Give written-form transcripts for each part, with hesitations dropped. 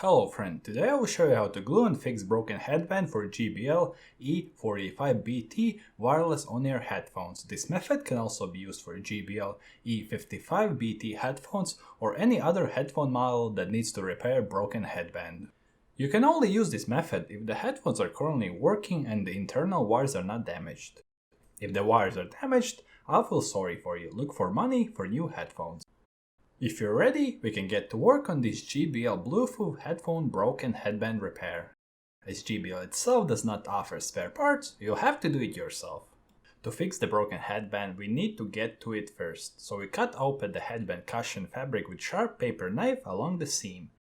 Hello friend, today I will show you how to glue and fix broken headband for JBL E45bt wireless on-ear headphones. This method can also be used for JBL E55bt headphones or any other headphone model that needs to repair broken headband. You can only use this method if the headphones are currently working and the internal wires are not damaged. If the wires are damaged, I feel sorry for you. Look for money for new headphones. If you're ready, we can get to work on this JBL Bluetooth headphone broken headband repair. As JBL itself does not offer spare parts, you'll have to do it yourself. To fix the broken headband, we need to get to it first, so we cut open the headband cushion fabric with sharp paper knife along the seam.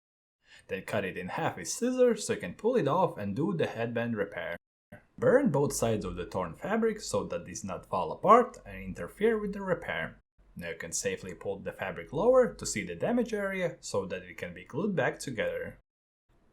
Then cut it in half with scissors so you can pull it off and do the headband repair. Burn both sides of the torn fabric so that it does not fall apart and interfere with the repair. Now you can safely pull the fabric lower to see the damage area so that it can be glued back together.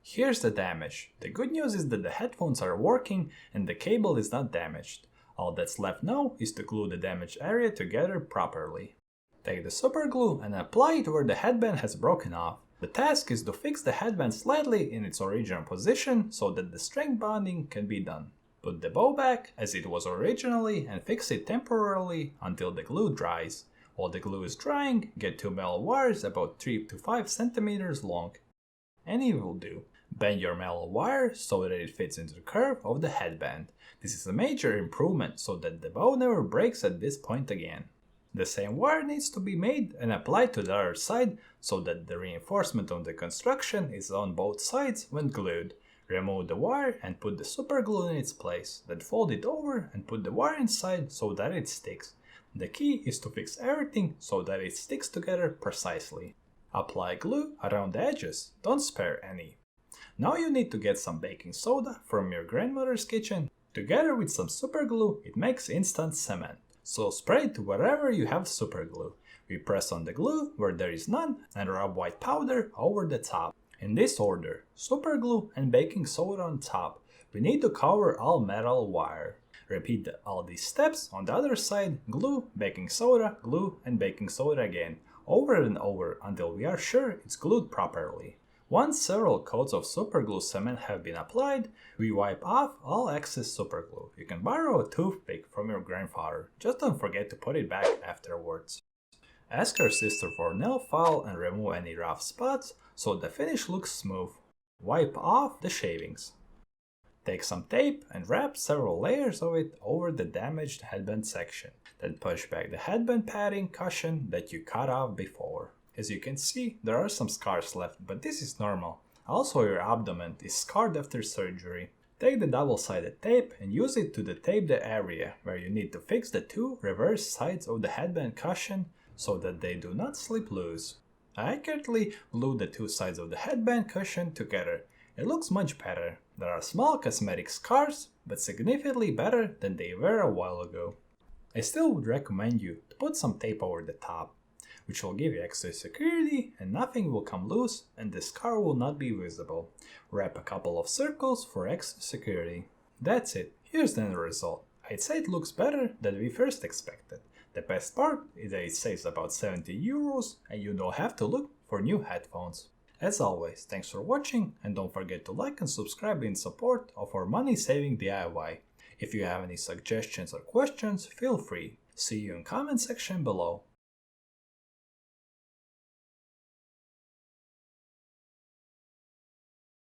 Here's the damage. The good news is that the headphones are working and the cable is not damaged. All that's left now is to glue the damaged area together properly. Take the superglue and apply it where the headband has broken off. The task is to fix the headband slightly in its original position so that the strength bonding can be done. Put the bow back as it was originally and fix it temporarily until the glue dries. While the glue is drying, get two metal wires about 3 to 5 centimeters long. Any will do. Bend your metal wire so that it fits into the curve of the headband. This is a major improvement so that the bow never breaks at this point again. The same wire needs to be made and applied to the other side so that the reinforcement of the construction is on both sides when glued. Remove the wire and put the superglue in its place. Then fold it over and put the wire inside so that it sticks. The key is to fix everything so that it sticks together precisely. Apply glue around the edges, don't spare any. Now you need to get some baking soda from your grandmother's kitchen. Together with some superglue, it makes instant cement. So spray it to wherever you have superglue. We press on the glue where there is none and rub white powder over the top. In this order, superglue and baking soda on top. We need to cover all metal wire. Repeat all these steps on the other side, glue, baking soda, glue and baking soda again, over and over until we are sure it's glued properly. Once several coats of superglue cement have been applied, we wipe off all excess superglue. You can borrow a toothpick from your grandfather, just don't forget to put it back afterwards. Ask your sister for a nail file and remove any rough spots so the finish looks smooth. Wipe off the shavings. Take some tape and wrap several layers of it over the damaged headband section. Then push back the headband padding cushion that you cut off before. As you can see, there are some scars left, but this is normal. Also, your abdomen is scarred after surgery. Take the double-sided tape and use it to tape the area where you need to fix the two reverse sides of the headband cushion so that they do not slip loose. Accurately glue the two sides of the headband cushion together. It looks much better. There are small cosmetic scars, but significantly better than they were a while ago. I still would recommend you to put some tape over the top, which will give you extra security and nothing will come loose and the scar will not be visible. Wrap a couple of circles for extra security. That's it. Here's the end result. I'd say it looks better than we first expected. The best part is that it saves about 70 euros and you don't have to look for new headphones. As always, thanks for watching and don't forget to like and subscribe in support of our money-saving DIY. If you have any suggestions or questions, feel free. See you in comment section below.